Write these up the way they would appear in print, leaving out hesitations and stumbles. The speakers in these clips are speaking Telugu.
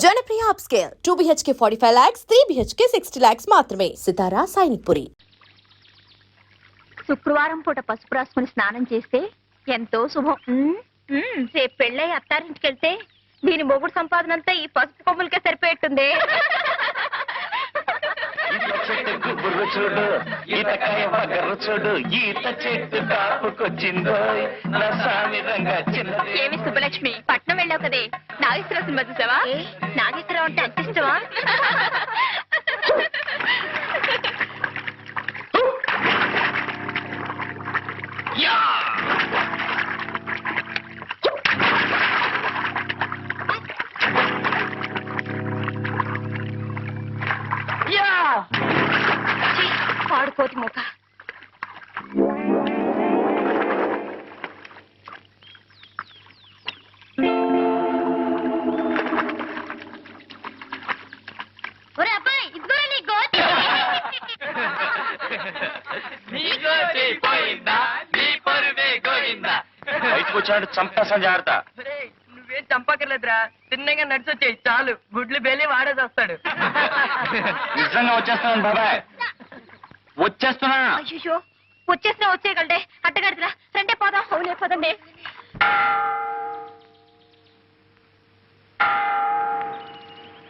Janapriya upscale 2 BHK 45 lakhs, 3 BHK 60 lakhs మాత్రమే. సితారా సైనిక్పురి. శుక్రవారం పూట పసుపు రాసుకుని స్నానం చేస్తే ఎంతో శుభం. రేపు పెళ్ళై అత్తారింటికి వెళ్తే దీని మొగుడు సంపాదన అంతా ఈ పసుపు కొమ్ములకే సరిపోయేట్టుంది. చూడు ఈతకాయ బగర్రు చూడు ఈత చెట్టు కాపుకొచ్చిందో నా సామిరంగా చిన్నది. ఏమి సుబ్బలక్ష్మి, పట్నం వెళ్ళావు కదే, నాగేశ్వరరావు సినిమా చూసావా? నాగేశ్వరరావు అంటే అంత ఇష్టమా? పాడుకోతి మూక. ఒరే అబ్బాయి, ఇదిగో నీ గోతి. బయటకు వచ్చాడు చంపేసా జాగ్రత్త. నువ్వేం చంపకర్లేదురా, తిన్నగా నడిచొచ్చాయి చాలు, గుడ్లు బెల్లి వాడేది వస్తాడు. నిజంగా వచ్చేస్తున్నాను బాబాయ్, వచ్చేస్తున్నా. అయ్యో, వచ్చేసినా వచ్చేయగలడే, అట్టగడుతురా. రండే పోదాం. అవునే పదండి.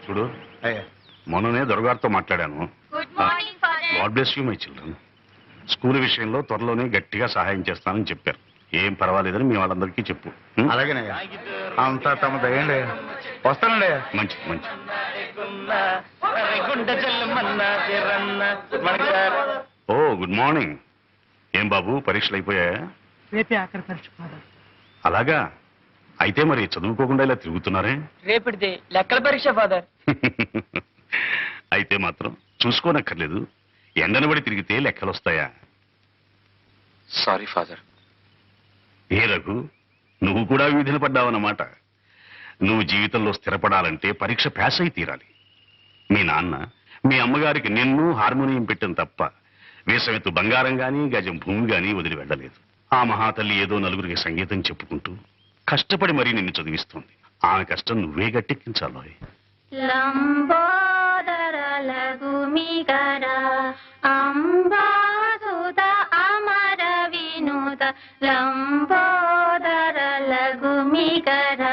చూడు, మొన్ననే దొరగారితో మాట్లాడాను. Good morning father. God bless you my children. School విషయంలో త్వరలోనే గట్టిగా సహాయం చేస్తానని చెప్పారు. ఏం పర్వాలేదని మీ వాళ్ళందరికీ చెప్పు. అలాగేనయ్యా, అంతా తమ దయండి. వస్తానండి. మంచిది మంచిది. గుండె జల్లమన్నది రన్న. Good morning sir. ఓ గుడ్ మార్నింగ్. ఏం బాబు, పరీక్షలు అయిపోయాయా? రేపే ఆఖరి పరీక్ష ఫాదర్. అలాగా, అయితే మరి చదువుకోకుండా ఇలా తిరుగుతున్నారే? రేపటిది లెక్కల పరీక్ష ఫాదర్. అయితే మాత్రం చూసుకోనక్కర్లేదు. ఎండను పడి తిరిగితే లెక్కలు వస్తాయా? Sorry father. ఏ రఘు, నువ్వు కూడా వీధిన పడ్డావన్నమాట. నువ్వు జీవితంలో స్థిరపడాలంటే పరీక్ష పాస్ అయి తీరాలి. మీ నాన్న మీ అమ్మగారికి నిన్ను హార్మోనియం పెట్టిన తప్ప వేసమెత్తు బంగారం గాని గజం భూమి గాని వదిలి వెళ్ళలేదు. ఆ మహాతల్లి ఏదో నలుగురికి సంగీతం చెప్పుకుంటూ కష్టపడి మరీ నిన్ను చదివిస్తోంది. ఆమె కష్టం నువ్వే గట్టెక్కించాలో. లంబోదర లఘుమికర అంబాసుత అమర వినుత లంబోదర లఘుమికర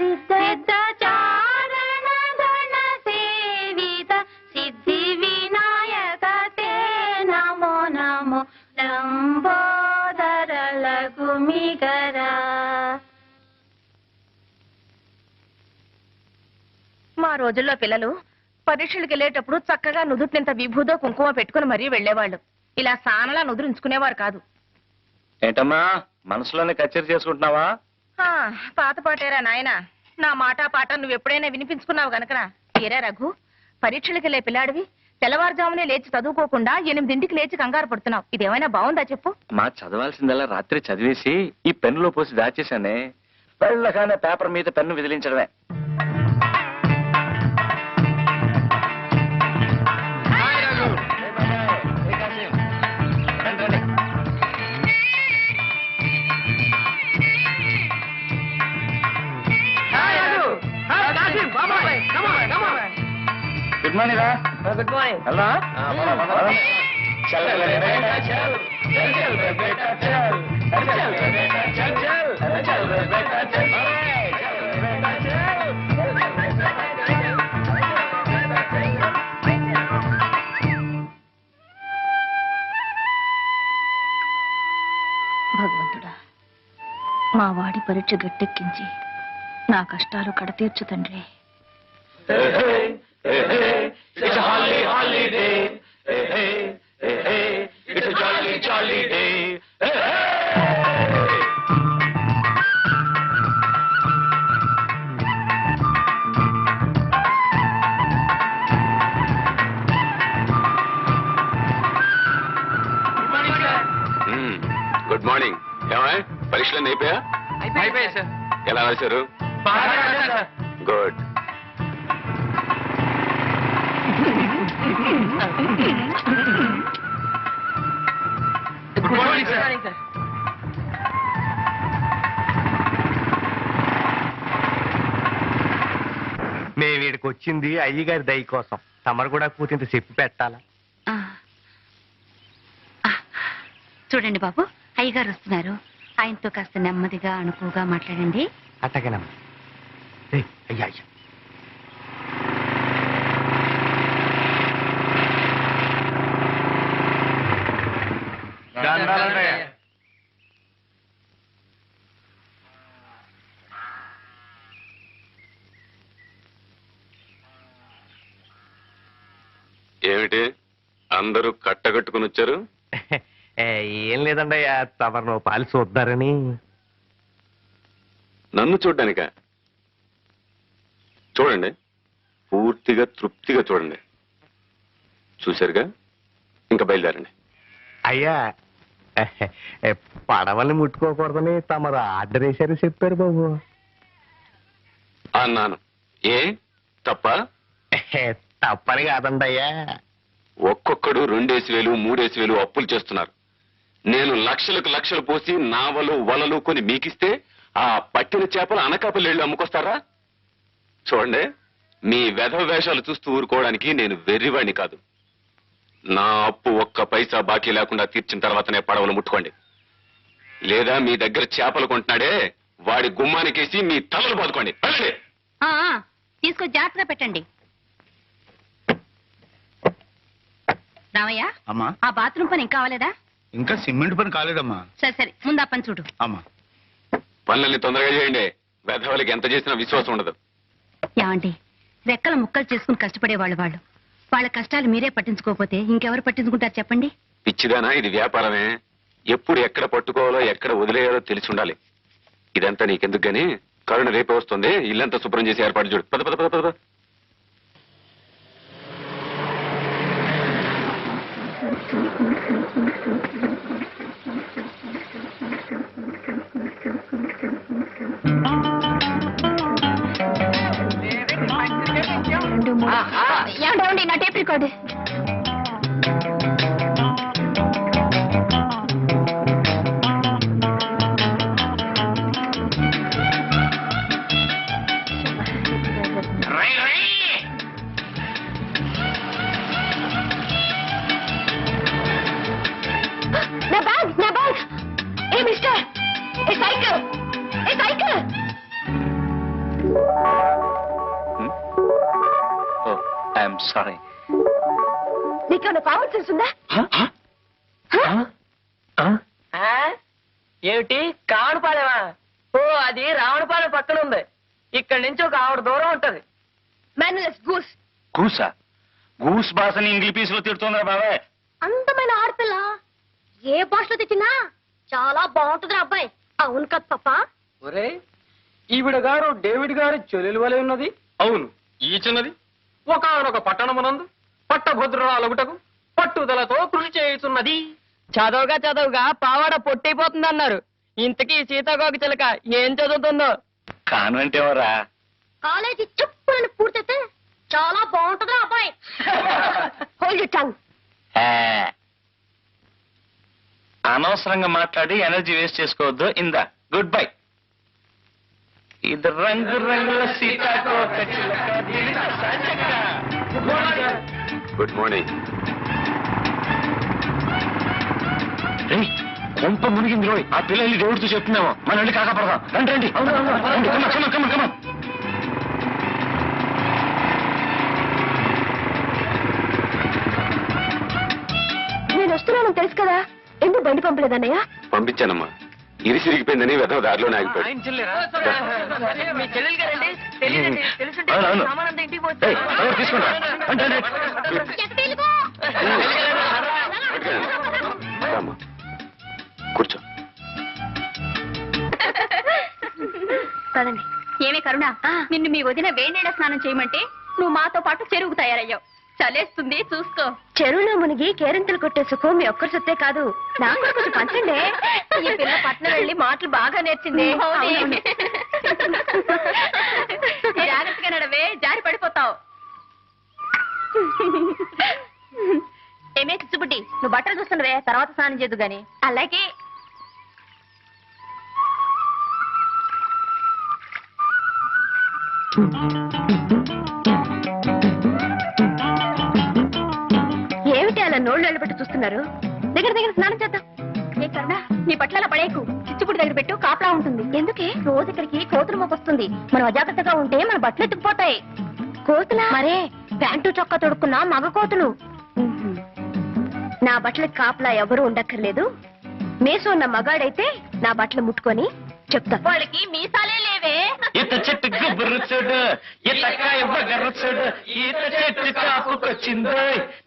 సిద్ధ చారణ గణ సేవిత సిద్ధి వినాయక తే నమో నమో లంబోదర లఘుమికర. మా రోజుల్లో పిల్లలు పరీక్షలకు వెళ్ళేటప్పుడు చక్కగా నుదుటినింత విభూదో కుంకుమ పెట్టుకుని మరీ వెళ్లేవాళ్ళు. ఇలా సానలా నుదురుంచుకునేవారు కాదు. ఏంటమ్మా, మనసులోనే కచేరీ చేసుకుంటున్నావా? పాత పాటేరా నాయన, నా మాట పాట నువ్వు ఎప్పుడైనా వినిపించుకున్నావు గనకరా. ఏరా రఘు, పరీక్షలకు వెళ్ళే పిల్లాడివి తెల్లవారుజామునే లేచి చదువుకోకుండా 8ంటికి లేచి కంగారు పడుతున్నావు. ఇదేమైనా బాగుందా చెప్పు? మా చదవాల్సిందల్లా రాత్రి చదివేసి ఈ పెన్నులో పోసి దాచేశానే. వెళ్ళగానే పేపర్ మీద పెన్ను విదిలించడమే. గుడ్ మార్నింగ్ రా. Good morning. హలో. భగవంతుడా, మా వాడి పరీక్ష గట్టెక్కించి నా కష్టాలు కడతీర్చు తండ్రి. It's a holly, holiday. Hey, hey, hey, hey. It's a jolly, jolly day. Hey, hey. Good morning. ఏమా, పరీక్షలు అయిపోయా? అయిపోయాయి సార్. ఎలా రాశారు? గుడ్. Good morning sir. మేము వీడికి వచ్చింది అయ్యగారి దయ కోసం. తమరు కూడా కూతింత చెప్పి పెట్టాలా? చూడండి బాబు, అయ్యగారు వస్తున్నారు. ఆయనతో కాస్త నెమ్మదిగా అణుకుగా మాట్లాడండి. అట్టగనమ్మా. అయ్యా అయ్యా. ఏమిటి అందరూ కట్టగట్టుకుని వచ్చారు? ఏం లేదండి, తమరు నువ్వు పాలు చూద్దారని. నన్ను చూడ్డానిక? చూడండి, పూర్తిగా తృప్తిగా చూడండి. చూశారుగా, ఇంకా బయలుదేరండి. అయ్యా, పడవల్ని ముట్టుకోకూడదని తమరు ఆర్డర్ వేశారు చెప్పారు బాబు. అన్నాను. ఏ తప్ప? తప్పని కాదండి అయ్యా. ఒక్కొక్కడు 2,000 3,000 అప్పులు చేస్తున్నారు. నేను లక్షలకు లక్షలు పోసి నావలు వలలు కొని మీకిస్తే ఆ పట్టిన చేపలు అనకాపల్లి వెళ్ళి అమ్ముకొస్తారా? చూడండి, మీ వెధవ వేషాలు చూస్తూ ఊరుకోవడానికి నేను వెర్రివాణ్ణి కాదు. నా అప్పు ఒక్క పైసా బాకీ లేకుండా తీర్చిన తర్వాతనే పడవలు ముట్టుకోండి. లేదా మీ దగ్గర చేపలు కొంటున్నాడే వాడి గుమ్మానికేసి మీ తలలు బాదుకోండి. వెళ్ళండి. తీసుకొని జాగ్రత్తగా పెట్టండి. రామయ్య, అమ్మా, ఆ బాత్రూమ్ పని ఇంకా అవ్వలేదా? ఇంకా సిమెంట్ పని కాలేదమ్మా. సరే సరే, ముందు ఆ పని చూడు. అమ్మా, పనులన్నీ తొందరగా చేయండి. వెధవలకి ఎంత చేసినా విశ్వాసం ఉండదు. ఏమండి, రెక్కల ముక్కలు చేసుకుని కష్టపడేవాళ్ళు వాళ్ళు. వాళ్ళ కష్టాలు మీరే పట్టించుకోకపోతే ఇంకెవరు పట్టించుకుంటారు చెప్పండి? పిచ్చిదానా, ఇది వ్యాపారమే. ఎప్పుడు ఎక్కడ పట్టుకోవాలో ఎక్కడ వదిలేయాలో తెలిసి ఉండాలి. ఇదంతా నీకెందుకు గాని, కరుణ రేపే వస్తుంది. ఇల్లంతా శుభ్రం చేసి ఏర్పాటు చూడు. పద పద పద పద. ఏమండి, నా టేప్ రికార్డు. నా బ్యాగ్, నా bag. A mister, A cycle, A cycle. I'm sorry. నీకేమైనా కామన్ సెన్స్ ఉందా? ఏమిటి కావడపాలెమా? ఓ, అది రావణపాలెం పక్కన ఉంది. ఇక్కడి నుంచి ఒక 6 దూరం ఉంటది. మేనలెస్ గూస్. గూసా? గూస్ భాషని ఇంగ్లీష్ పీస్ లో తిడుతుందా బాబాయ్? అందమైన ఆడపిల్ల ఏ భాషలో తెచ్చినా చాలా బాగుంటుంది అబ్బాయి. అవును కదా పప్పా? ఒరే, ఈవిడ గారు డేవిడ్ గారు చెల్లెలు వలె ఉన్నది. అవును, ఈ చిన్నది ఒకనొక పట్టణమునందు పట్టభద్రురాలగుటకు పట్టుదలతో కృషి చేయుతున్నది. చదవగా పావాడ పొట్టైపోతుందన్నారు. ఇంతకీ సీతాకోక చిలక ఏం చదువుతుందో? కాన్వెంట్ ఎవరా? కాలేజీ చెప్పులను పూర్తయితే చాలా బాగుంటుంది అబ్బాయి. Hold your tongue. అనవసరంగా మాట్లాడి ఎనర్జీ వేస్ట్ చేసుకోవద్దు. ఇందా, గుడ్ బై. ఇది రంగు రంగుల సీతాకోక చిలక. Good morning. కొంప మునిగింది రోయ్. ఆ పిల్లల్ని దేవుడితో చెప్తున్నామో మన వెళ్ళి కాకపడదాం. రండి రండి. కమన్. నేను వస్తున్నాను తెలుసు కదా, ఎందుకు బండి పంపలేదన్నయ్య? పంపించానమ్మా. ఇరిసిరిగిపోయిందని వెధవ దారిలోనే ఆగిపోయాడు. ఆయన చెల్లెరా? మీ చెల్లెలు గారండి? తెలియదండి. తెలుసుంటే అవును. సామానంతా ఇంటికి తీసుకుంటా. రామ్మా, కూర్చో. కదండి. ఏమే కరుణ, నిన్ను మీ వదిన వేణీడ స్నానం చేయమంటే నువ్వు మాతో పాటు చెరువుకు తయారయ్యావు. చలేస్తుంది చూసుకో. చెరువులో మునిగి కేరింతలు కొట్టే సుఖం మీ ఒక్కరి సొత్తే కాదు, నాకు కొంచెం పంచండి. ఈ పిల్ల పట్నం వెళ్ళి మాటలు బాగా నేర్చింది. జాగ్రత్తగా నడవే, జారి పడిపోతావు. ఏమే చిచ్చుబుడ్డి, నువ్వు బట్టలు చూస్తున్నవే, తర్వాత స్నానం చేద్దు గాని. అలాగే. చేస్తున్నారు? దగ్గర దగ్గర స్నానం చేద్దాం. ఏ కరుణ, నీ పట్ల పడేకు, చిచ్చుపుడి దగ్గర పెట్టు, కాపలా ఉంటుంది. ఎందుకే? రోజు ఇక్కడికి కోతులు మోపొస్తుంది. మనం అజాగ్రత్తగా ఉంటే మన బట్టలు ఎత్తుకుపోతాయి. కోతులా? మరే, ప్యాంటు చొక్కా తొడుక్కున్నా మగ కోతులు. నా బట్టలకు కాపలా ఎవరు ఉండక్కర్లేదు. మేసు ఉన్న మగాడైతే నా బట్టలు ముట్టుకొని చెప్తా. వాళ్ళకి మీసాలే లేవే. ఈత చెట్టు గుబురు చూడు, ఈతకాయ బగరు చూడు, ఈత చెట్టు కాపుకొచ్చిందో,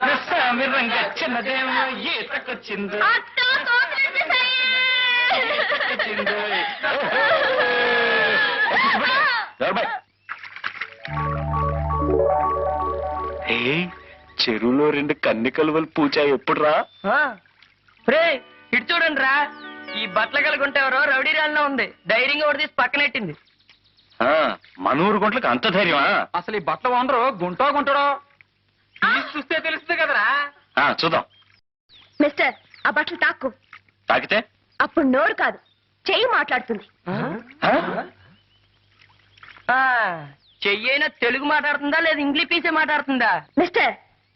నస్సామి రంగ చిన్నదేమో ఈతకొచ్చిందో. అత్తో, కోతులు వచ్చేసాయి. చెరువులో 2 కన్ని కలువలు పూచా ఎప్పుడురా? రే ఇటు చూడండి రా, ఈ బట్టల కలుగుంటే ఎవరో రౌడీ రాల్లో ఉంది. ధైర్యంగా ఒకటి తీసి పక్కనెట్టింది. మన ఊరు గుంట్లకు అంత ధైర్యమా? అసలు ఈ బట్టలు ఓనరు గుంటాడో చూస్తే తెలుస్తుంది కదరా. చూద్దాం. మిస్టర్, ఆ బట్టలు తాక్కు. తాకితే అప్పుడు నోరు కాదు, చెయ్యి మాట్లాడుతుంది. చెయ్యైనా తెలుగు మాట్లాడుతుందా లేదా ఇంగ్లీష్ మాట్లాడుతుందా? మిస్టర్,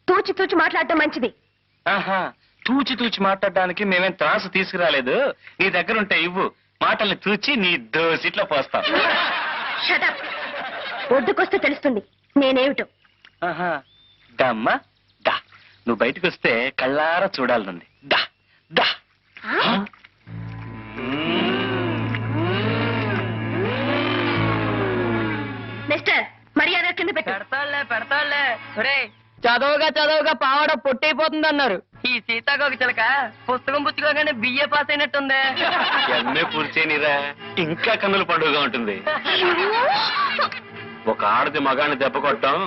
తూచి తూచి మాట్లాడటం మంచిది. తూచి మాట్లాడడానికి మేమేం త్రాసు తీసుకురాలేదు. నీ దగ్గర ఉంటే ఇవ్వు, మాటల్ని తూచి నీ దోసిట్లో పోస్తాం. షటప్. ఒడ్డుకొస్తే తెలుస్తుంది నేనేమిటో. దమ్మా దా, నువ్వు బయటకు వస్తే కళ్ళారా చూడాలనుంది. దా దా. మిస్టర్, మర్యాద కింద పెట్టు. పెడతాళ్లే. రే, చదవగా పావాడ పొట్టైపోతుంది అన్నారు. ఈ సీతాకోక చిలక పుస్తకం పుచ్చుకోగానే బిఏ పాస్ అయినట్టుంది. ఎన్నే పూర్చేనిరా, ఇంకా కన్నుల పండుగగా ఉంటుంది. ఒక ఆడది మగాన్ని దెబ్బ కొట్టడం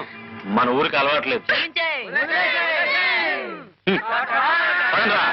మన ఊరికి అలవాట్లేదు. పదండ్రా.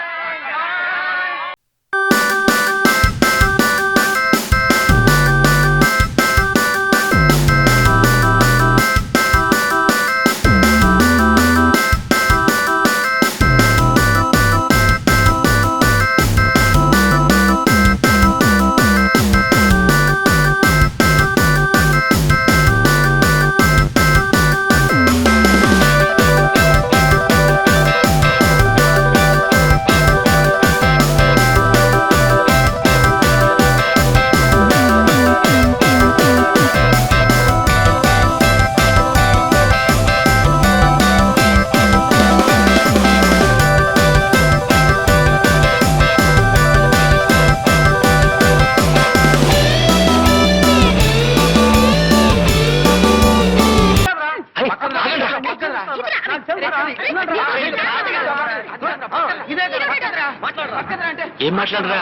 ఏం మాట్లాడరా?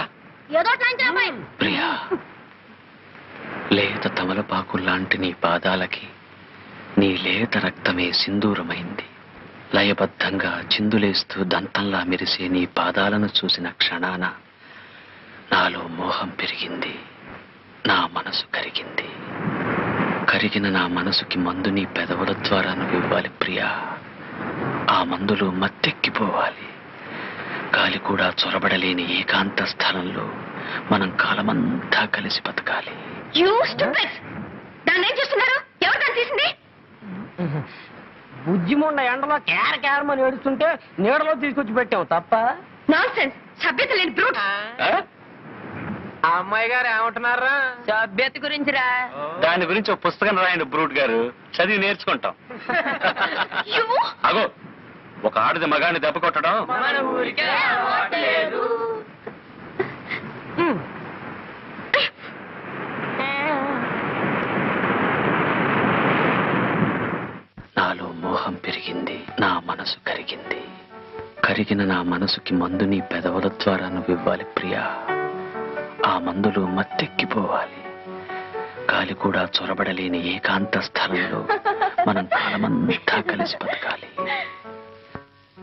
ప్రియా, లేత తమలపాకు లాంటి నీ పాదాలకి నీ లేత రక్తమే సింధూరమైంది. లయబద్ధంగా చిందులేస్తూ దంతంలా మెరిసే నీ పాదాలను చూసిన క్షణాన నాలో మోహం పెరిగింది, నా మనసు కరిగింది. కరిగిన నా మనసుకి మందు నీ పెదవుల ద్వారా నువ్వు ఇవ్వాలి ప్రియా. ఆ మందులో మత్తెక్కిపోవాలి. గాలి కూడా చొరబడలేని ఏకాంత స్థలంలో మనం కాలమంతా కలిసి బతకాలి. దాన్ని ఏం చేస్తున్నారు? ఎవరు దాన్ని తీసింది? బుజ్జిముండ ఎండలో కేరమని ఏడుస్తుంటే నీడలో తీసుకొచ్చి పెట్టావు తప్ప. నాన్సెన్స్, సభ్యత లేని బ్రూట్. ఆ అమ్మాయి గారు ఏమంటున్నారా? సభ్యత గురించిరా. దాని గురించి ఒక పుస్తకం రాయండి బ్రూట్ గారు, చదివి నేర్చుకుంటాం. అగో, ఒక ఆడది మగాన్ని దెబ్బ కొట్టడం మన ఊరికే అలవాట్లేదు. నాలో మోహం పెరిగింది, నా మనసు కరిగింది. కరిగిన నా మనసుకి మందు నీ పెదవుల ద్వారా నువ్వు ఇవ్వాలి ప్రియా. ఆ మందులో మత్తెక్కిపోవాలి. గాలి కూడా చొరబడలేని ఏకాంత స్థలంలో మనం కాలమంతా కలిసి బతకాలి.